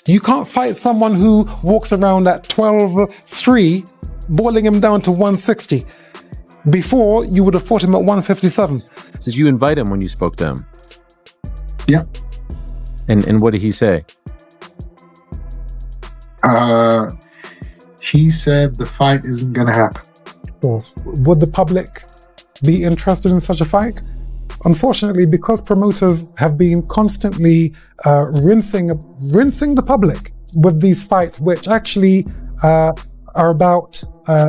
You can't fight someone who walks around at 12-3, boiling him down to 160. Before, you would have fought him at 157. Did you invite him when you spoke to him? Yeah. And what did he say? He said the fight isn't going to happen. Well, would the public be interested in such a fight? Unfortunately, because promoters have been constantly rinsing the public with these fights, which actually are about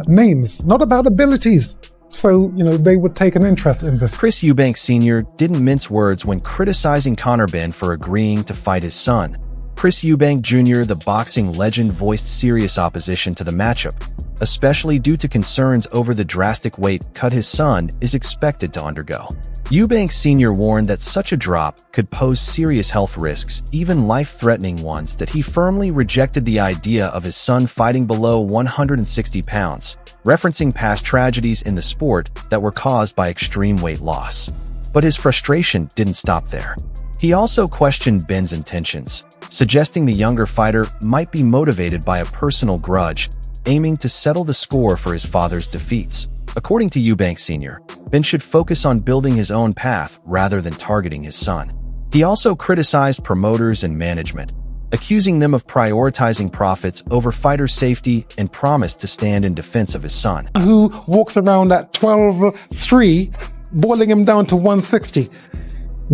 names, not about abilities. So, they would take an interest in this. Chris Eubank Sr. didn't mince words when criticizing Conor Benn for agreeing to fight his son. Chris Eubank Jr., the boxing legend, voiced serious opposition to the matchup, especially due to concerns over the drastic weight cut his son is expected to undergo. Eubank Sr. warned that such a drop could pose serious health risks, even life-threatening ones, that he firmly rejected the idea of his son fighting below 160 pounds, referencing past tragedies in the sport that were caused by extreme weight loss. But his frustration didn't stop there. He also questioned Benn's intentions, suggesting the younger fighter might be motivated by a personal grudge, aiming to settle the score for his father's defeats. According to Eubank Sr., Benn should focus on building his own path rather than targeting his son. He also criticized promoters and management, accusing them of prioritizing profits over fighter safety, and promised to stand in defense of his son. Who walks around at 12-3, boiling him down to 160.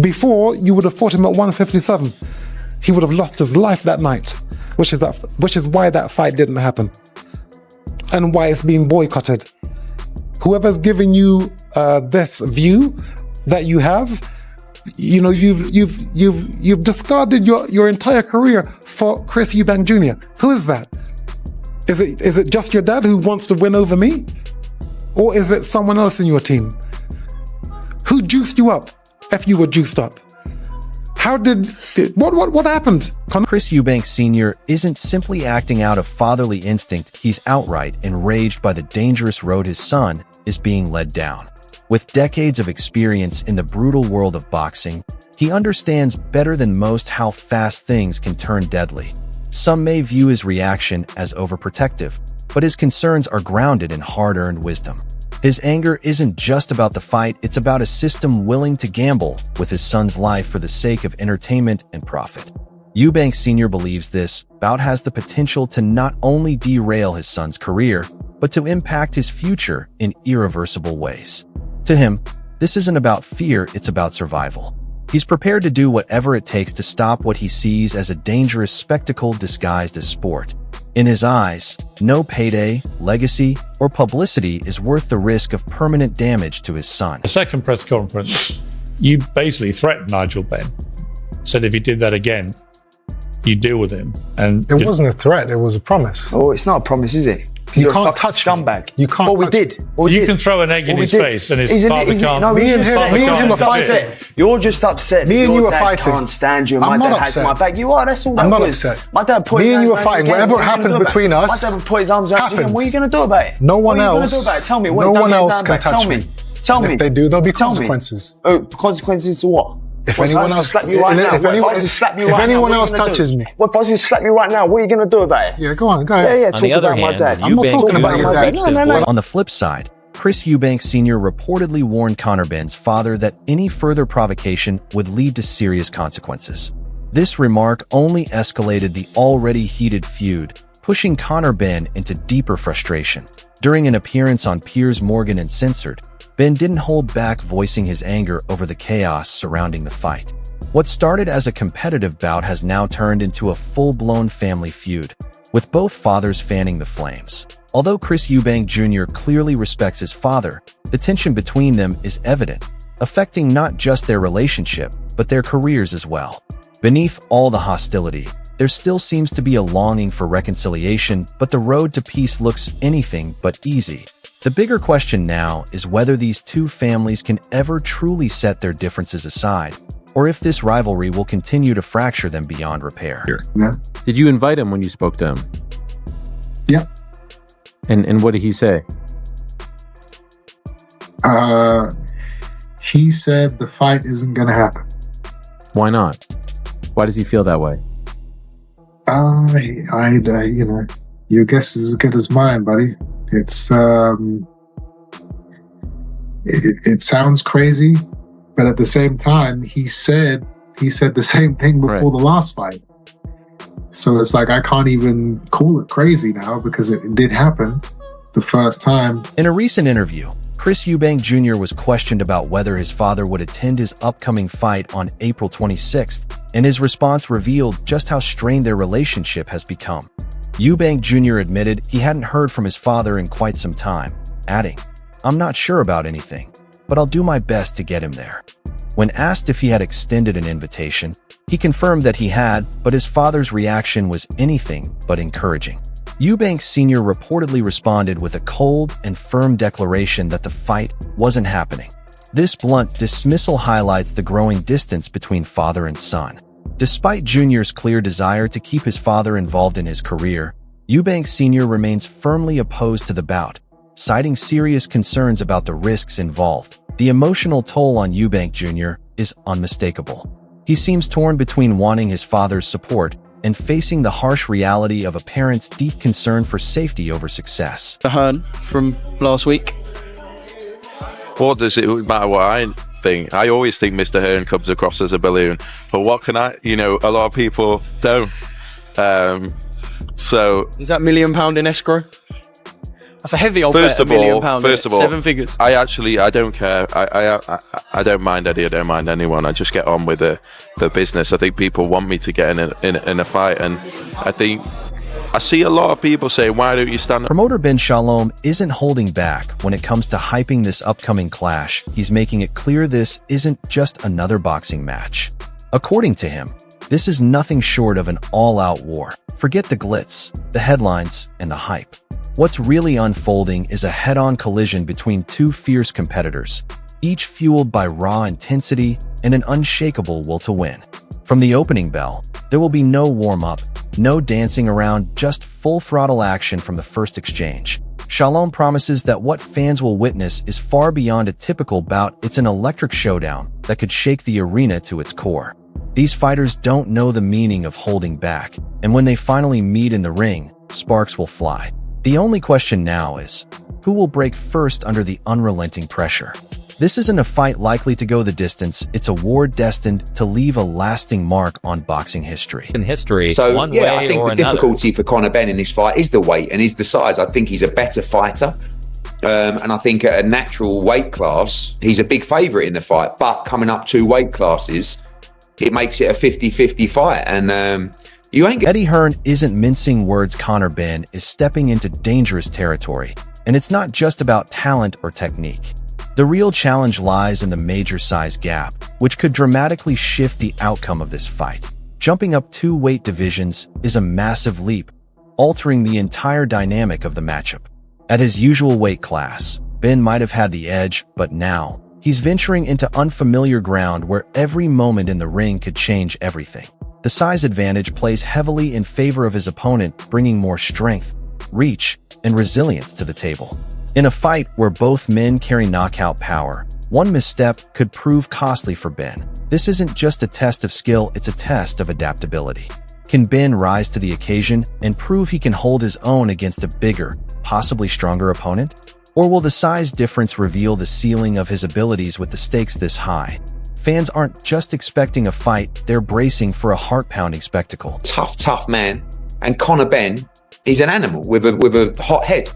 Before, you would have fought him at 157. He would have lost his life that night, which is why that fight didn't happen, and why it's being boycotted. Whoever's giving you this view that you have, you've discarded your entire career for Chris Eubank Jr. Who is that? Is it just your dad who wants to win over me, or is it someone else in your team? Who juiced you up if you were juiced up? What happened? Chris Eubank Sr. isn't simply acting out of fatherly instinct, he's outright enraged by the dangerous road his son is being led down. With decades of experience in the brutal world of boxing, he understands better than most how fast things can turn deadly. Some may view his reaction as overprotective, but his concerns are grounded in hard-earned wisdom. His anger isn't just about the fight, it's about a system willing to gamble with his son's life for the sake of entertainment and profit. Eubank Sr. believes this bout has the potential to not only derail his son's career, but to impact his future in irreversible ways. To him, this isn't about fear, it's about survival. He's prepared to do whatever it takes to stop what he sees as a dangerous spectacle disguised as sport. In his eyes, no payday, legacy, or publicity is worth the risk of permanent damage to his son. The second press conference, you basically threatened Nigel Benn. Said if he did that again, you'd deal with him. And it wasn't a threat, it was a promise. Oh, it's not a promise, is it? You can't touch scumbag. You can't. What we did. You can throw an egg in his face and his father can't. No, me and him are fighting. You're just upset. Me and you are fighting. Can't stand you. My dad has my back. You are. That's all. I'm not upset. My dad put. Me and you are fighting. Whatever happens between us. My dad put his arms around you. What are you going to do about it? No one else. What are you going to do about it? Tell me. No one else can touch me. Tell me. If they do, there'll be consequences. Oh, consequences to what? If anyone else slap you right now, if anyone else touches me, what if I was slap you right now? What are you going to do about it? Yeah, go on, go ahead. Yeah, talk about my dad. I'm not talking about your dad. No. On the flip side, Chris Eubank Sr. reportedly warned Conor Benn's father that any further provocation would lead to serious consequences. This remark only escalated the already heated feud, pushing Conor Benn into deeper frustration. During an appearance on Piers Morgan Uncensored, Benn didn't hold back, voicing his anger over the chaos surrounding the fight. What started as a competitive bout has now turned into a full-blown family feud, with both fathers fanning the flames. Although Chris Eubank Jr. clearly respects his father, the tension between them is evident, affecting not just their relationship, but their careers as well. Beneath all the hostility, there still seems to be a longing for reconciliation, but the road to peace looks anything but easy. The bigger question now is whether these two families can ever truly set their differences aside, or if this rivalry will continue to fracture them beyond repair. Yeah. Did you invite him when you spoke to him? Yeah. And what did he say? He said the fight isn't going to happen. Why not? Why does he feel that way? You know, your guess is as good as mine, buddy. It's it sounds crazy, but at the same time, he said the same thing before the last fight. So it's like I can't even call it crazy now because it did happen the first time. In a recent interview, Chris Eubank Jr. was questioned about whether his father would attend his upcoming fight on April 26th, and his response revealed just how strained their relationship has become. Eubank Jr. admitted he hadn't heard from his father in quite some time, adding, "I'm not sure about anything, but I'll do my best to get him there." When asked if he had extended an invitation, he confirmed that he had, but his father's reaction was anything but encouraging. Eubank Sr. reportedly responded with a cold and firm declaration that the fight wasn't happening. This blunt dismissal highlights the growing distance between father and son. Despite Jr.'s clear desire to keep his father involved in his career, Eubank Sr. remains firmly opposed to the bout, citing serious concerns about the risks involved. The emotional toll on Eubank Jr. is unmistakable. He seems torn between wanting his father's support and facing the harsh reality of a parent's deep concern for safety over success. The Hearn from last week. What does it matter what I think? I always think Mr. Hearn comes across as a balloon, but what can I, you know, a lot of people don't. So is that £1 million in escrow? That's a heavy old bet, £1 million. First of all, 7 figures. I don't care. I don't mind Eddie. I don't mind anyone. I just get on with the business. I think people want me to get in a fight, and I think I see a lot of people say, "Why don't you stand up?" Promoter Ben Shalom isn't holding back when it comes to hyping this upcoming clash. He's making it clear this isn't just another boxing match. According to him, this is nothing short of an all-out war. Forget the glitz, the headlines, and the hype. What's really unfolding is a head-on collision between two fierce competitors, each fueled by raw intensity and an unshakable will to win. From the opening bell, there will be no warm-up, no dancing around, just full-throttle action from the first exchange. Shalom promises that what fans will witness is far beyond a typical bout. It's an electric showdown that could shake the arena to its core. These fighters don't know the meaning of holding back, and when they finally meet in the ring, sparks will fly. The only question now is, who will break first under the unrelenting pressure? This isn't a fight likely to go the distance, it's a war destined to leave a lasting mark on boxing history. In history, so, one yeah, way I think or the another. difficulty for Conor Benn in this fight is the weight and is the size. I think he's a better fighter. And I think at a natural weight class, he's a big favourite in the fight. But coming up 2 weight classes, it makes it a 50-50 fight. And you ain't Eddie Hearn isn't mincing words. Conor Benn is stepping into dangerous territory. And it's not just about talent or technique. The real challenge lies in the major size gap, which could dramatically shift the outcome of this fight. Jumping up 2 weight divisions is a massive leap, altering the entire dynamic of the matchup. At his usual weight class, Ben might have had the edge, but now, he's venturing into unfamiliar ground where every moment in the ring could change everything. The size advantage plays heavily in favor of his opponent, bringing more strength, reach, and resilience to the table. In a fight where both men carry knockout power, one misstep could prove costly for Ben. This isn't just a test of skill, it's a test of adaptability. Can Ben rise to the occasion and prove he can hold his own against a bigger, possibly stronger opponent? Or will the size difference reveal the ceiling of his abilities with the stakes this high? Fans aren't just expecting a fight, they're bracing for a heart-pounding spectacle. tough man. And Conor Benn, he's an animal with a hot head.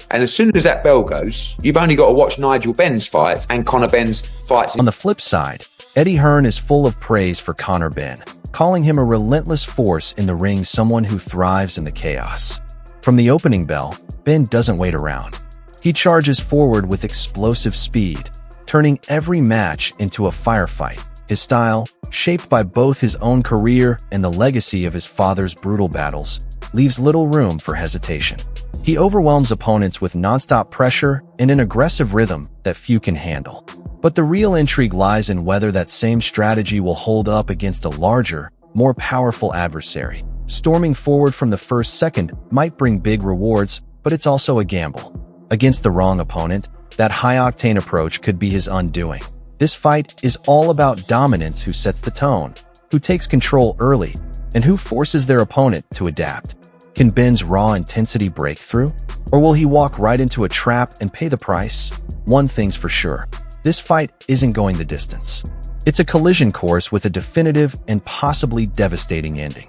And as soon as that bell goes, you've only got to watch Nigel Benn's fights and Conor Benn's fights. On the flip side, Eddie Hearn is full of praise for Conor Benn, calling him a relentless force in the ring, someone who thrives in the chaos. From the opening bell, Ben doesn't wait around. He charges forward with explosive speed, turning every match into a firefight. His style, shaped by both his own career and the legacy of his father's brutal battles, leaves little room for hesitation. He overwhelms opponents with nonstop pressure and an aggressive rhythm that few can handle. But the real intrigue lies in whether that same strategy will hold up against a larger, more powerful adversary. Storming forward from the first second might bring big rewards, but it's also a gamble. Against the wrong opponent, that high-octane approach could be his undoing. This fight is all about dominance, who sets the tone, who takes control early, And who forces their opponent to adapt? Can Benn's raw intensity break through? Or will he walk right into a trap and pay the price? One thing's for sure, this fight isn't going the distance. It's a collision course with a definitive and possibly devastating ending.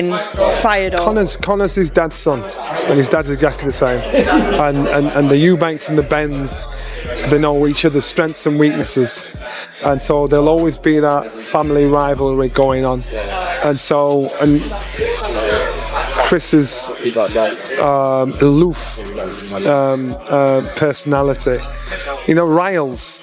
Fired on. Conor's his dad's son, and his dad's exactly the same. And the Eubanks and the Benns, they know each other's strengths and weaknesses. And so there'll always be that family rivalry going on. And Chris's aloof personality, riles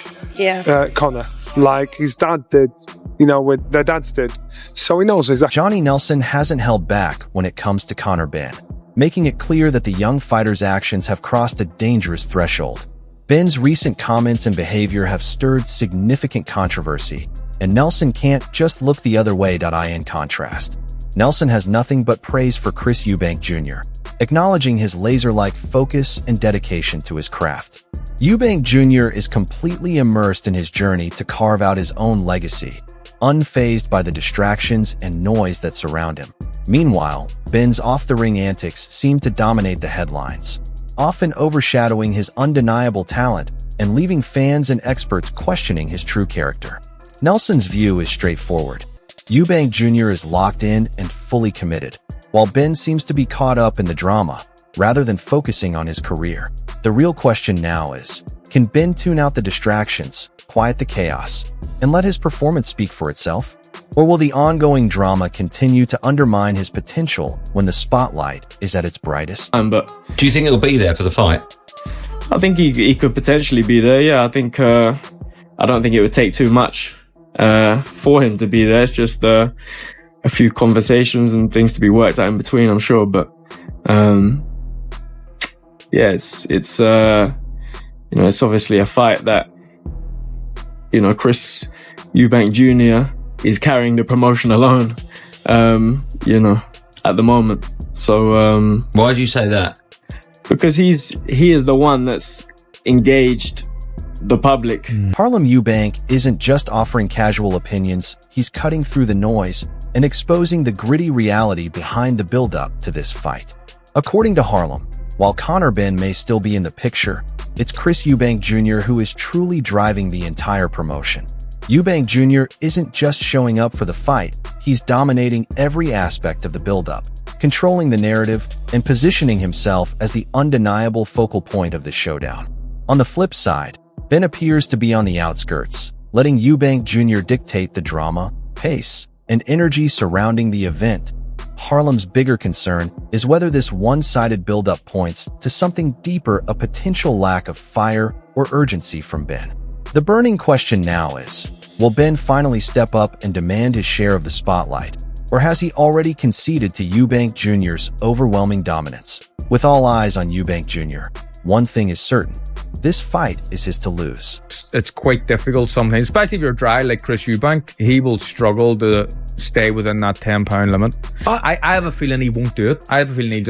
Conor, like his dad did, with their dads did. So he knows exactly. Johnny Nelson hasn't held back when it comes to Conor Benn, making it clear that the young fighter's actions have crossed a dangerous threshold. Benn's recent comments and behavior have stirred significant controversy, and Nelson can't just look the other way. In contrast, Nelson has nothing but praise for Chris Eubank Jr., acknowledging his laser-like focus and dedication to his craft. Eubank Jr. is completely immersed in his journey to carve out his own legacy, unfazed by the distractions and noise that surround him. Meanwhile, Benn's off-the-ring antics seem to dominate the headlines, often overshadowing his undeniable talent and leaving fans and experts questioning his true character. Nelson's view is straightforward. Eubank Jr. is locked in and fully committed, while Benn seems to be caught up in the drama, rather than focusing on his career. The real question now is, can Benn tune out the distractions, quiet the chaos, and let his performance speak for itself? Or will the ongoing drama continue to undermine his potential when the spotlight is at its brightest? But do you think it'll be there for the fight? I think he could potentially be there, yeah. I don't think it would take too much for him to be there. It's just a few conversations and things to be worked out in between, I'm sure. But yeah, it's obviously a fight that Chris Eubank Jr. is carrying the promotion alone, at the moment. So why do you say that? Because he is the one that's engaged the public. Harlem Eubank isn't just offering casual opinions, he's cutting through the noise and exposing the gritty reality behind the build-up to this fight. According to Harlem, while Conor Benn may still be in the picture, it's Chris Eubank Jr. who is truly driving the entire promotion. Eubank Jr. isn't just showing up for the fight, he's dominating every aspect of the build-up, controlling the narrative and positioning himself as the undeniable focal point of the showdown. On the flip side, Benn appears to be on the outskirts, letting Eubank Jr. dictate the drama, pace, and energy surrounding the event. Harlem's bigger concern is whether this one-sided build-up points to something deeper, a potential lack of fire or urgency from Benn. The burning question now is, will Benn finally step up and demand his share of the spotlight, or has he already conceded to Eubank Jr.'s overwhelming dominance? With all eyes on Eubank Jr., one thing is certain. This fight is his to lose. It's quite difficult sometimes, especially if you're dry like Chris Eubank. He will struggle to stay within that 10-pound limit. I have a feeling he won't do it. I have a feeling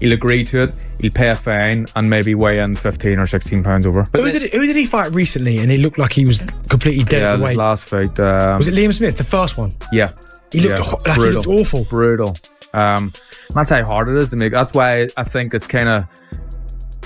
he'll agree to it, he'll pay a fine and maybe weigh in 15 or 16 pounds over. Who did he fight recently and he looked like he was completely dead at the weight? Last fight. Was it Liam Smith, the first one? Yeah. He looked like he looked awful. Brutal. That's how hard it is to make. That's why I think it's kind of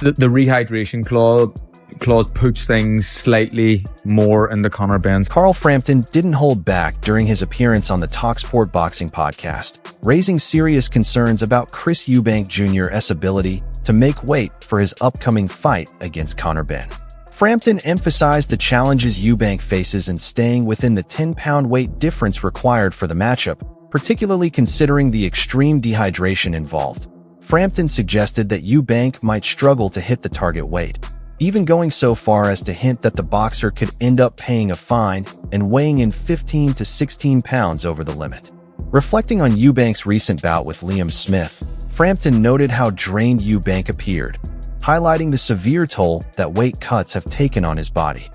the rehydration clause puts things slightly more into Conor Benn's. Carl Frampton didn't hold back during his appearance on the TalkSport Boxing podcast, raising serious concerns about Chris Eubank Jr.'s ability to make weight for his upcoming fight against Conor Benn. Frampton emphasized the challenges Eubank faces in staying within the 10-pound weight difference required for the matchup, particularly considering the extreme dehydration involved. Frampton suggested that Eubank might struggle to hit the target weight, even going so far as to hint that the boxer could end up paying a fine and weighing in 15 to 16 pounds over the limit. Reflecting on Eubank's recent bout with Liam Smith, Frampton noted how drained Eubank appeared, highlighting the severe toll that weight cuts have taken on his body.